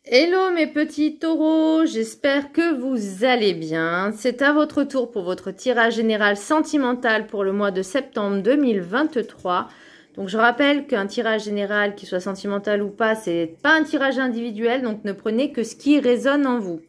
Hello mes petits taureaux, j'espère que vous allez bien. C'est à votre tour pour votre tirage général sentimental pour le mois de septembre 2023. Donc je rappelle qu'un tirage général, qu'il soit sentimental ou pas, c'est pas un tirage individuel, donc ne prenez que ce qui résonne en vous.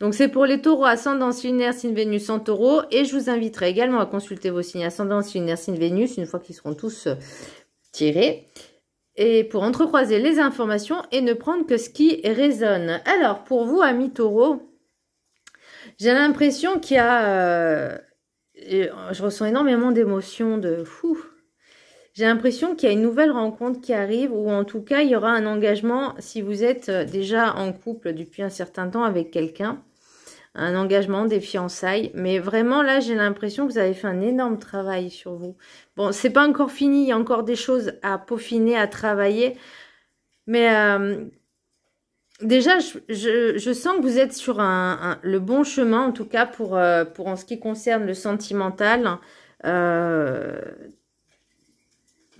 Donc c'est pour les taureaux ascendance lunaire, signe Vénus en taureau, et je vous inviterai également à consulter vos signes ascendance lunaire, signe Vénus, une fois qu'ils seront tous tirés. Et pour entrecroiser les informations et ne prendre que ce qui résonne. Alors, pour vous, amis taureaux, j'ai l'impression qu'il y a... je ressens énormément d'émotions, de fou. J'ai l'impression qu'il y a une nouvelle rencontre qui arrive, ou en tout cas, il y aura un engagement si vous êtes déjà en couple depuis un certain temps avec quelqu'un. Un engagement, des fiançailles. Mais vraiment, là, j'ai l'impression que vous avez fait un énorme travail sur vous. Bon, c'est pas encore fini. Il y a encore des choses à peaufiner, à travailler. Mais déjà, je sens que vous êtes sur le bon chemin, en tout cas, pour en ce qui concerne le sentimental.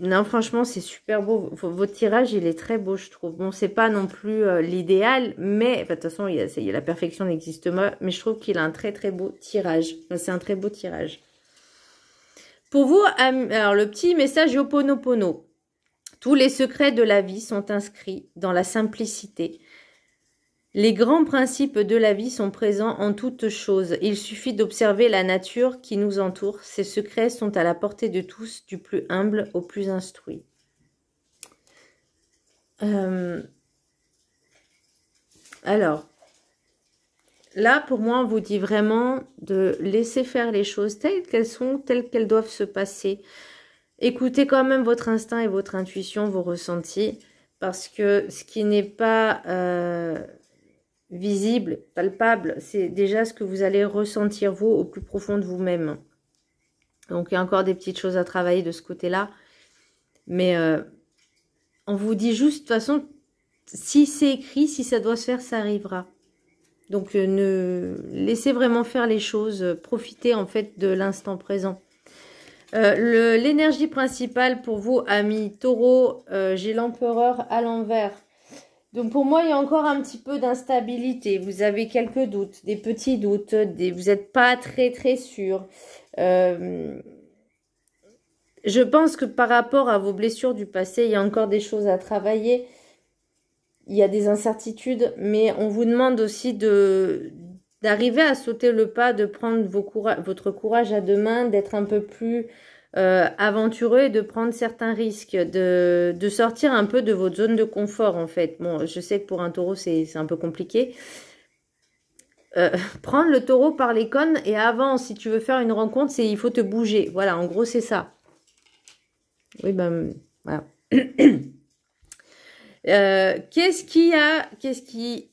Non, franchement, c'est super beau. Votre tirage, il est très beau, je trouve. Bon, c'est pas non plus l'idéal, mais de toute façon, la perfection n'existe pas. Mais je trouve qu'il a un très très beau tirage. C'est un très beau tirage. Pour vous, alors le petit message Ho'oponopono. Tous les secrets de la vie sont inscrits dans la simplicité. Les grands principes de la vie sont présents en toutes choses. Il suffit d'observer la nature qui nous entoure. Ces secrets sont à la portée de tous, du plus humble au plus instruit. Alors, là, pour moi, on vous dit vraiment de laisser faire les choses telles qu'elles sont, telles qu'elles doivent se passer. Écoutez quand même votre instinct et votre intuition, vos ressentis, parce que ce qui n'est pas... visible, palpable, c'est déjà ce que vous allez ressentir vous au plus profond de vous-même. Donc il y a encore des petites choses à travailler de ce côté-là, mais on vous dit juste de toute façon, si c'est écrit, si ça doit se faire, ça arrivera. Donc ne laissez vraiment faire les choses, profitez en fait de l'instant présent. L'énergie principale pour vous, amis taureaux, j'ai l'empereur à l'envers. Donc pour moi, il y a encore un petit peu d'instabilité. Vous avez quelques doutes, des petits doutes, vous n'êtes pas très très sûr. Je pense que par rapport à vos blessures du passé, il y a encore des choses à travailler. Il y a des incertitudes, mais on vous demande aussi d'arriver à sauter le pas, de prendre votre courage à deux mains, d'être un peu plus... aventureux et de prendre certains risques, de sortir un peu de votre zone de confort en fait. Bon, je sais que pour un taureau c'est un peu compliqué. Prendre le taureau par les cônes et avant, si tu veux faire une rencontre, il faut te bouger. Voilà, en gros c'est ça. Oui, ben voilà. Qu'est-ce qui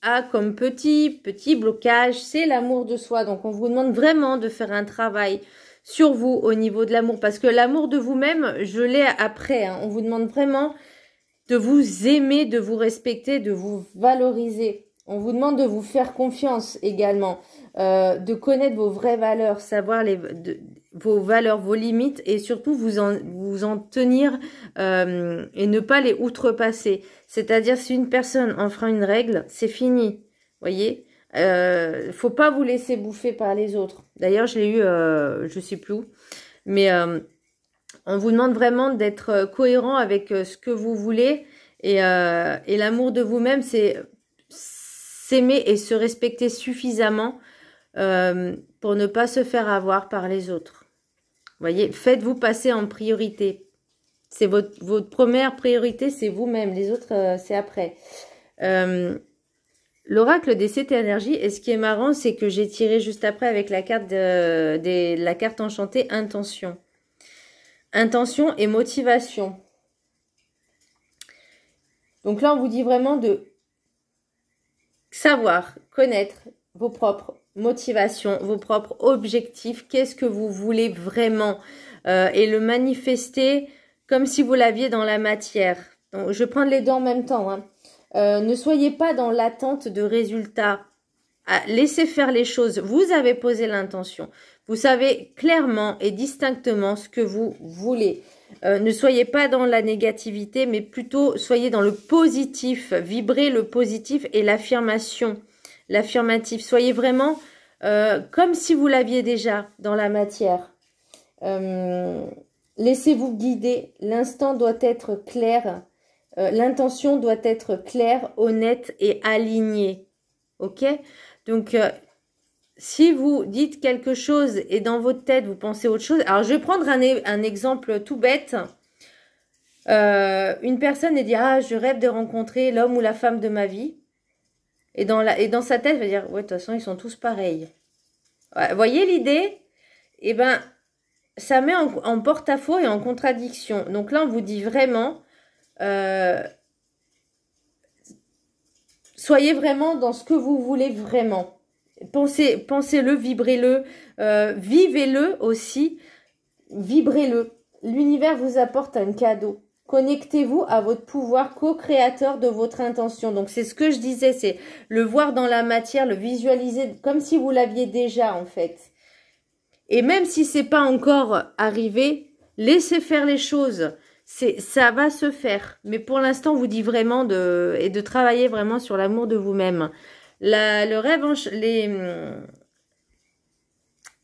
a comme petit blocage? C'est l'amour de soi. Donc on vous demande vraiment de faire un travail sur vous au niveau de l'amour, parce que l'amour de vous-même, je l'ai après, hein. On vous demande vraiment de vous aimer, de vous respecter, de vous valoriser. On vous demande de vous faire confiance également, de connaître vos vraies valeurs, savoir vos valeurs, vos limites, et surtout vous en tenir et ne pas les outrepasser. C'est-à-dire, si une personne enfreint une règle, c'est fini, voyez. Faut pas vous laisser bouffer par les autres. D'ailleurs, je l'ai eu, je sais plus où, mais on vous demande vraiment d'être cohérent avec ce que vous voulez, et l'amour de vous-même, c'est s'aimer et se respecter suffisamment pour ne pas se faire avoir par les autres. Voyez, faites-vous passer en priorité. C'est votre première priorité, c'est vous-même. Les autres, c'est après. L'oracle des 7 énergies, et ce qui est marrant, c'est que j'ai tiré juste après avec la carte la carte enchantée, intention. Intention et motivation. Donc là, on vous dit vraiment de savoir, connaître vos propres motivations, vos propres objectifs. Qu'est-ce que vous voulez vraiment et le manifester comme si vous l'aviez dans la matière. Donc, je vais prendre les deux en même temps, hein. Ne soyez pas dans l'attente de résultats. Laissez faire les choses. Vous avez posé l'intention. Vous savez clairement et distinctement ce que vous voulez. Ne soyez pas dans la négativité, mais plutôt soyez dans le positif. Vibrez le positif et l'affirmation, l'affirmatif. Soyez vraiment comme si vous l'aviez déjà dans la matière. Laissez-vous guider. L'instant doit être clair. L'intention doit être claire, honnête et alignée. Ok? Donc, si vous dites quelque chose et dans votre tête, vous pensez autre chose. Alors, je vais prendre un exemple tout bête. Une personne elle dit « Ah, je rêve de rencontrer l'homme ou la femme de ma vie. » Et dans sa tête, elle va dire « Ouais, de toute façon, ils sont tous pareils. » Voyez l'idée? Eh ben, ça met en porte-à-faux et en contradiction. Donc là, on vous dit vraiment, soyez vraiment dans ce que vous voulez vraiment. Pensez-le, vibrez-le, vivez-le aussi, vibrez-le. L'univers vous apporte un cadeau. Connectez-vous à votre pouvoir co-créateur de votre intention. Donc, c'est ce que je disais, c'est le voir dans la matière, le visualiser comme si vous l'aviez déjà, en fait. Et même si c'est pas encore arrivé, laissez faire les choses. Ça va se faire. Mais pour l'instant, on vous dit vraiment de travailler vraiment sur l'amour de vous-même. Le rêve,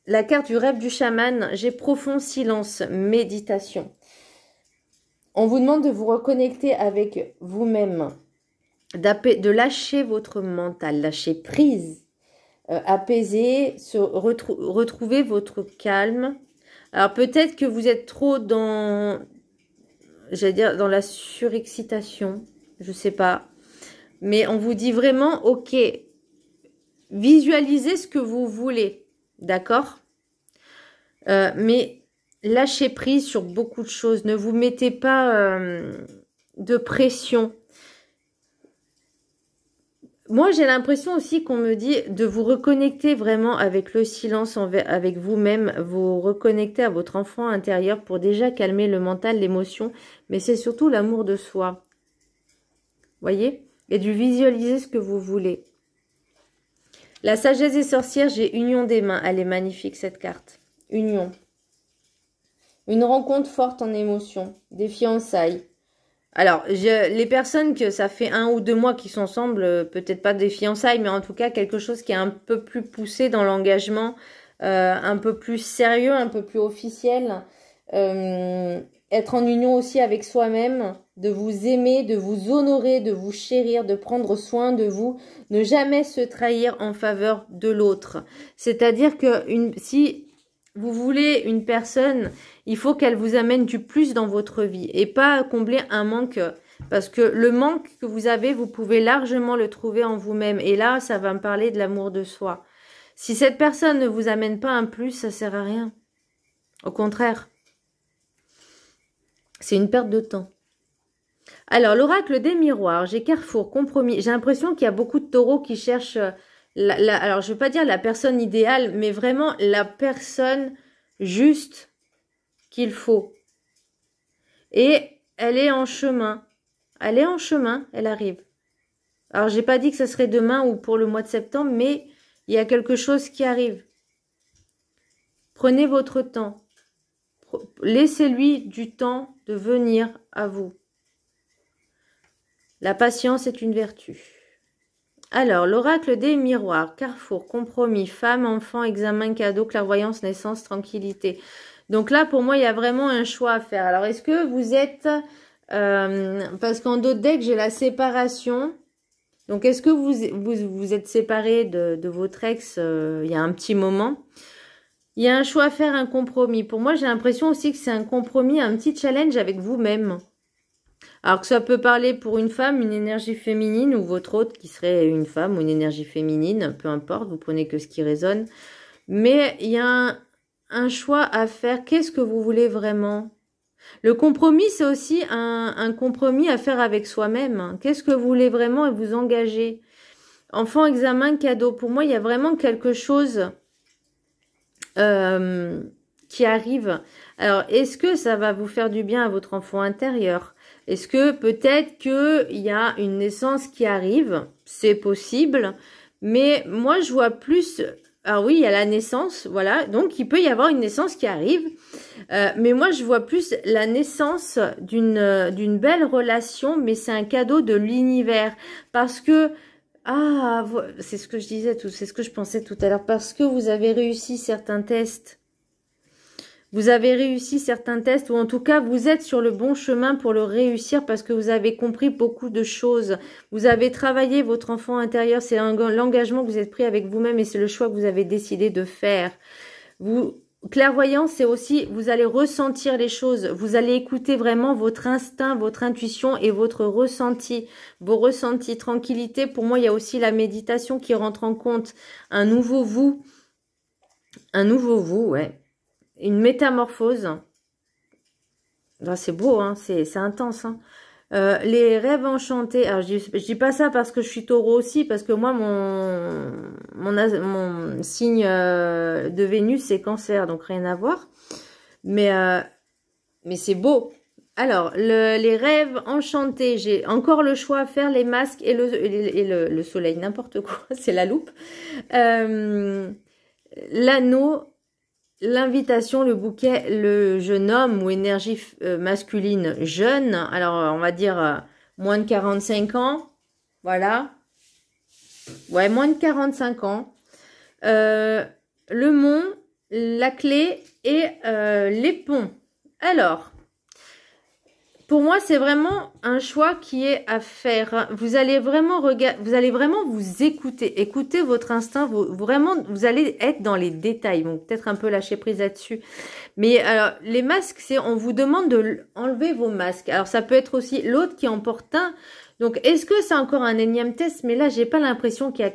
la carte du rêve du chaman, j'ai profond silence, méditation. On vous demande de vous reconnecter avec vous-même, de lâcher votre mental, lâcher prise, apaiser, retrouver votre calme. Alors peut-être que vous êtes trop dans, j'allais dire, dans la surexcitation, je sais pas. Mais on vous dit vraiment, ok, visualisez ce que vous voulez, d'accord? Mais lâchez prise sur beaucoup de choses. Ne vous mettez pas de pression. Moi, j'ai l'impression aussi qu'on me dit de vous reconnecter vraiment avec le silence, avec vous-même, vous reconnecter à votre enfant intérieur pour déjà calmer le mental, l'émotion, mais c'est surtout l'amour de soi. Voyez? Et de visualiser ce que vous voulez. La sagesse des sorcières, j'ai union des mains. Elle est magnifique, cette carte. Union. Une rencontre forte en émotion. Des fiançailles. Alors, les personnes que ça fait 1 ou 2 mois qui sont ensemble, peut-être pas des fiançailles, mais en tout cas quelque chose qui est un peu plus poussé dans l'engagement, un peu plus sérieux, un peu plus officiel. Être en union aussi avec soi-même, de vous aimer, de vous honorer, de vous chérir, de prendre soin de vous, ne jamais se trahir en faveur de l'autre. C'est-à-dire que si vous voulez une personne, il faut qu'elle vous amène du plus dans votre vie et pas combler un manque. Parce que le manque que vous avez, vous pouvez largement le trouver en vous-même. Et là, ça va me parler de l'amour de soi. Si cette personne ne vous amène pas un plus, ça sert à rien. Au contraire. C'est une perte de temps. Alors, l'oracle des miroirs, j'ai Carrefour, compromis. J'ai l'impression qu'il y a beaucoup de taureaux qui cherchent... alors, je ne veux pas dire la personne idéale, mais vraiment la personne juste qu'il faut. Et elle est en chemin. Elle est en chemin, elle arrive. Alors, j'ai pas dit que ça serait demain ou pour le mois de septembre, mais il y a quelque chose qui arrive. Prenez votre temps. Laissez-lui du temps de venir à vous. La patience est une vertu. Alors, l'oracle des miroirs, Carrefour, compromis, femme, enfant, examen, cadeau, clairvoyance, naissance, tranquillité. Donc là, pour moi, il y a vraiment un choix à faire. Alors, est-ce que vous êtes... parce qu'en d'autres decks, j'ai la séparation. Donc, est-ce que vous êtes séparés de votre ex il y a un petit moment? Il y a un choix à faire, un compromis. Pour moi, j'ai l'impression aussi que c'est un compromis, un petit challenge avec vous-même. Alors que ça peut parler pour une femme, une énergie féminine, ou votre autre qui serait une femme ou une énergie féminine, peu importe, vous prenez que ce qui résonne. Mais il y a un choix à faire. Qu'est-ce que vous voulez vraiment? Le compromis, c'est aussi un compromis à faire avec soi-même. Qu'est-ce que vous voulez vraiment et vous engager? Enfant, examen, cadeau. Pour moi, il y a vraiment quelque chose qui arrive. Alors, est-ce que ça va vous faire du bien à votre enfant intérieur? Est-ce que peut-être qu'il y a une naissance qui arrive? C'est possible. Mais moi, je vois plus... Alors oui, il y a la naissance, voilà. Donc, il peut y avoir une naissance qui arrive. Mais moi, je vois plus la naissance d'une belle relation, mais c'est un cadeau de l'univers. Parce que, c'est ce que je disais, c'est ce que je pensais tout à l'heure, parce que vous avez réussi certains tests. Vous avez réussi certains tests, ou en tout cas, vous êtes sur le bon chemin pour le réussir parce que vous avez compris beaucoup de choses. Vous avez travaillé votre enfant intérieur, c'est l'engagement que vous êtes pris avec vous-même et c'est le choix que vous avez décidé de faire. Clairvoyance, c'est aussi, vous allez ressentir les choses, vous allez écouter vraiment votre instinct, votre intuition et votre ressenti, vos ressentis. Tranquillité, pour moi, il y a aussi la méditation qui rentre en compte. Un nouveau vous, ouais. Une métamorphose. C'est beau, hein, c'est intense. Hein. Les rêves enchantés. Alors, je dis pas ça parce que je suis taureau aussi, parce que moi, mon signe de Vénus, c'est cancer, donc rien à voir. Mais c'est beau. Alors, les rêves enchantés, j'ai encore le choix à faire, les masques et le soleil, n'importe quoi, c'est la loupe. L'anneau. L'invitation, le bouquet, le jeune homme ou énergie masculine jeune, alors on va dire moins de 45 ans, voilà, ouais, moins de 45 ans, le mont, la clé et les ponts. Alors, pour moi, c'est vraiment un choix qui est à faire. Vous allez vraiment vous écouter, écouter votre instinct. Vous allez être dans les détails. Bon, peut-être un peu lâcher prise là-dessus. Mais alors, les masques, on vous demande de enlever vos masques. Alors, ça peut être aussi l'autre qui en porte un. Donc, est-ce que c'est encore un énième test? Mais là, j'ai pas l'impression qu'il y a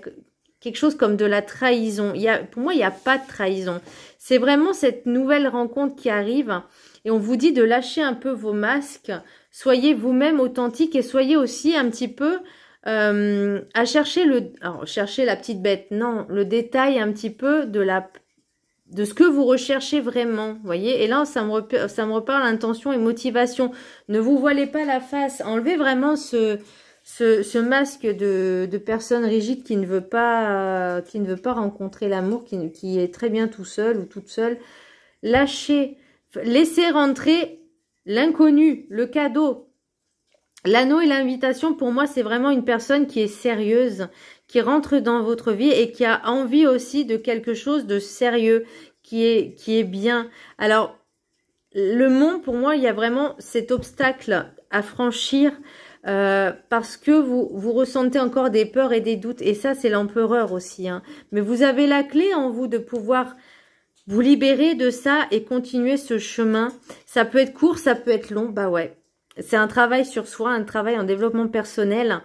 quelque chose comme de la trahison. Pour moi, il n'y a pas de trahison. C'est vraiment cette nouvelle rencontre qui arrive. Et on vous dit de lâcher un peu vos masques, soyez vous-même authentique et soyez aussi un petit peu à chercher chercher la petite bête, non, le détail un petit peu de ce que vous recherchez vraiment, voyez. Et là, ça me reparle intention et motivation. Ne vous voilez pas la face, enlevez vraiment ce masque de personne rigide qui ne veut pas rencontrer l'amour, qui est très bien tout seul ou toute seule. Lâchez. Laissez rentrer l'inconnu, le cadeau. L'anneau et l'invitation, pour moi, c'est vraiment une personne qui est sérieuse, qui rentre dans votre vie et qui a envie aussi de quelque chose de sérieux, qui est bien. Alors, le mont, pour moi, il y a vraiment cet obstacle à franchir parce que vous ressentez encore des peurs et des doutes. Et ça, c'est l'empereur aussi. Hein. Mais vous avez la clé en vous de pouvoir vous libérer de ça et continuer ce chemin. Ça peut être court, ça peut être long. Bah ouais. C'est un travail sur soi, un travail en développement personnel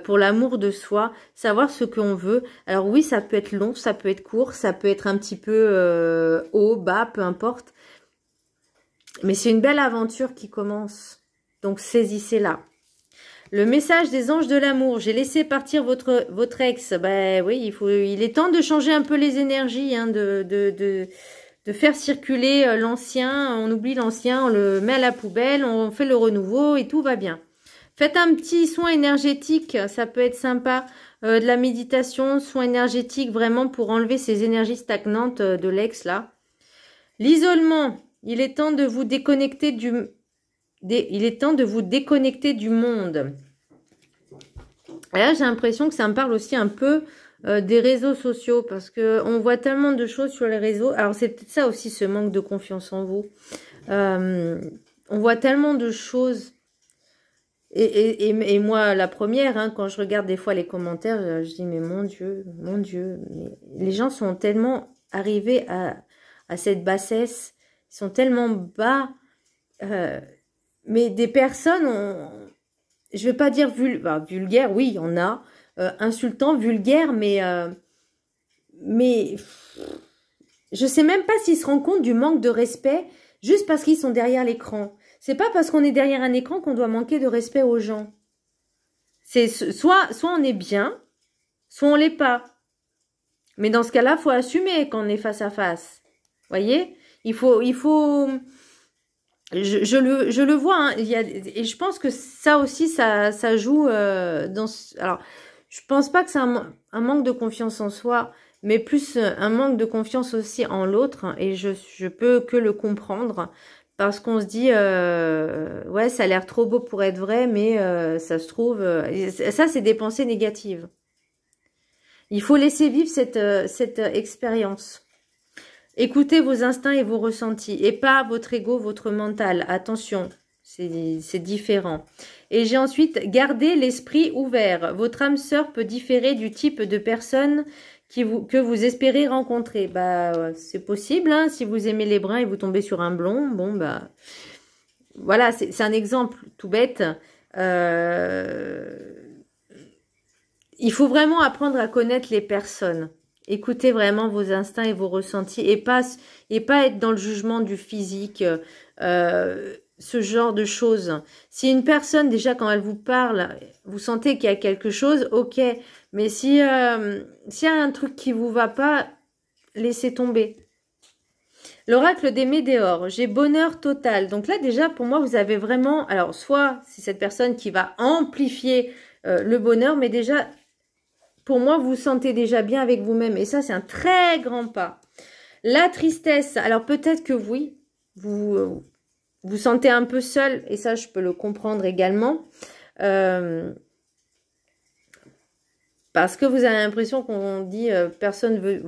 pour l'amour de soi. Savoir ce qu'on veut. Alors oui, ça peut être long, ça peut être court, ça peut être un petit peu haut, bas, peu importe. Mais c'est une belle aventure qui commence. Donc saisissez-la. Le message des anges de l'amour. J'ai laissé partir votre ex. Ben oui, il est temps de changer un peu les énergies, hein, de faire circuler l'ancien. On oublie l'ancien, on le met à la poubelle, on fait le renouveau et tout va bien. Faites un petit soin énergétique, ça peut être sympa. De la méditation, soin énergétique, vraiment pour enlever ces énergies stagnantes de l'ex là. L'isolement. Il est temps de vous déconnecter du monde. Et là, j'ai l'impression que ça me parle aussi un peu des réseaux sociaux parce que on voit tellement de choses sur les réseaux. Alors, c'est peut-être ça aussi, ce manque de confiance en vous. On voit tellement de choses. Et moi, la première, hein, quand je regarde des fois les commentaires, je dis, mais mon Dieu, mais les gens sont tellement arrivés à cette bassesse. Ils sont tellement bas, mais des personnes, je vais pas dire vulgaire, oui, il y en a, insultant, vulgaire, mais je sais même pas s'ils se rendent compte du manque de respect juste parce qu'ils sont derrière l'écran. C'est pas parce qu'on est derrière un écran qu'on doit manquer de respect aux gens. C'est soit on est bien, soit on l'est pas. Mais dans ce cas-là, faut assumer quand on est face à face. Voyez ? Il faut, je le vois, hein, et je pense que ça aussi, ça joue alors, je pense pas que c'est un manque de confiance en soi, mais plus un manque de confiance aussi en l'autre. Et je peux que le comprendre parce qu'on se dit, ouais, ça a l'air trop beau pour être vrai, mais ça se trouve... ça, c'est des pensées négatives. Il faut laisser vivre cette expérience. Écoutez vos instincts et vos ressentis, et pas votre ego, votre mental. Attention, c'est différent. Et j'ai ensuite gardé l'esprit ouvert. Votre âme sœur peut différer du type de personne que vous espérez rencontrer. Bah, c'est possible, hein, si vous aimez les bruns et vous tombez sur un blond, bon, bah, voilà, c'est un exemple tout bête. Il faut vraiment apprendre à connaître les personnes. Écoutez vraiment vos instincts et vos ressentis et pas être dans le jugement du physique, ce genre de choses. Si une personne, déjà, quand elle vous parle, vous sentez qu'il y a quelque chose, ok. Mais s'il y a un truc qui vous va pas, laissez tomber. L'oracle des météores, j'ai bonheur total. Donc là, déjà, pour moi, vous avez vraiment... Alors, soit c'est cette personne qui va amplifier le bonheur, mais déjà... Pour moi, vous vous sentez déjà bien avec vous-même. Et ça, c'est un très grand pas. La tristesse. Alors, peut-être que oui, vous sentez un peu seul. Et ça, je peux le comprendre également. Parce que vous avez l'impression qu'on dit personne veut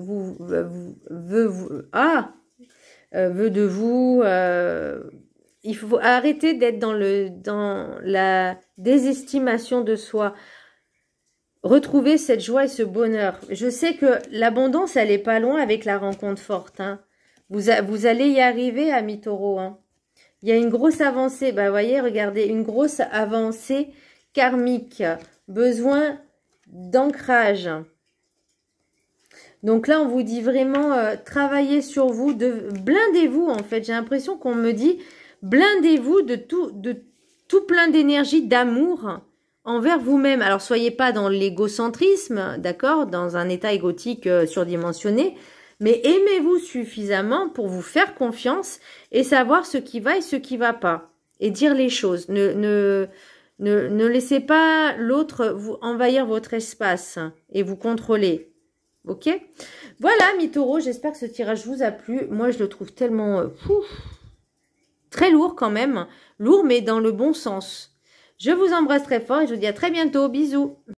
de vous. Il faut arrêter d'être dans la désestimation de soi. Retrouver cette joie et ce bonheur. Je sais que l'abondance, elle est pas loin avec la rencontre forte. Hein. Vous allez y arriver, amis taureaux. Hein. Il y a une grosse avancée. Bah, voyez, regardez, une grosse avancée karmique. Besoin d'ancrage. Donc là, on vous dit vraiment, travaillez sur vous. Blindez-vous, en fait. J'ai l'impression qu'on me dit, blindez-vous de tout plein d'énergie, d'amour envers vous-même. Alors, soyez pas dans l'égocentrisme, d'accord, dans un état égotique surdimensionné, mais aimez-vous suffisamment pour vous faire confiance et savoir ce qui va et ce qui va pas. Et dire les choses. Ne laissez pas l'autre vous envahir votre espace et vous contrôler. Ok? Voilà, mes taureaux, j'espère que ce tirage vous a plu. Moi, je le trouve tellement très lourd quand même. Lourd, mais dans le bon sens. Je vous embrasse très fort et je vous dis à très bientôt. Bisous.